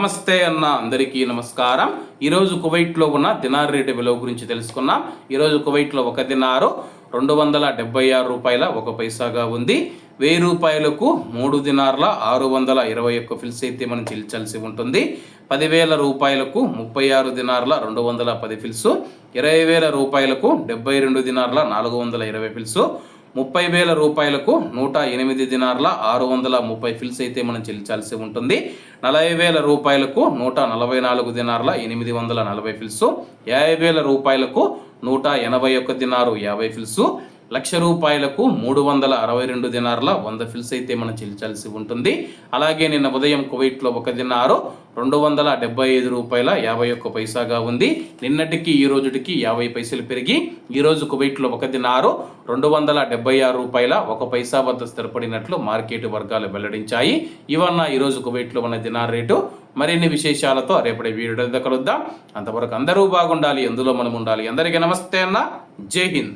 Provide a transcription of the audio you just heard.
నమస్తే అన్న అందరికీ నమస్కారం. ఈరోజు కువైట్లో ఉన్న దినార్ రేటు విలువ గురించి తెలుసుకున్నాం. ఈరోజు కువైట్లో ఒక దినారు 276 రూపాయల 1 పైసాగా ఉంది. 1000 రూపాయలకు 3 దినార్ల 621 ఫిల్స్ అయితే మనం చెల్లించాల్సి ఉంటుంది. 10,000 రూపాయలకు 36 దినార్ల 210 ఫిల్స్, 20,000 రూపాయలకు 72 దినార్ల 420 ఫిల్స్, 30,000 రూపాయలకు 108 దినార్ల 630 ఫిల్స్ అయితే మనం చెల్లించాల్సి ఉంటుంది. 40,000 రూపాయలకు 144 దినార్ల 840 ఫిల్స్, 50,000 రూపాయలకు 181 దినారు 50 ఫిల్స్, 1,00,000 రూపాయలకు 362 దినార్ల 100 ఫిల్స్ అయితే మనం చెల్లించాల్సి ఉంటుంది. అలాగే నిన్న ఉదయం కువైట్లో ఒక దినారు 275 రూపాయల 51 పైసాగా ఉంది. నిన్నటికి ఈ రోజుటికి 50 పైసలు పెరిగి ఈరోజు కువైట్లో ఒక దినారు 276 రూపాయల 1 పైసా వద్ద స్థిరపడినట్లు మార్కెట్ వర్గాలు వెల్లడించాయి. ఇవన్న ఈరోజు కువైట్లో ఉన్న దినార్ రేటు. మరిన్ని విశేషాలతో రేపటి వీడియో కలుద్దాం. అంతవరకు అందరూ బాగుండాలి, అందులో మనం ఉండాలి. అందరికీ నమస్తే అన్న, జై హింద్.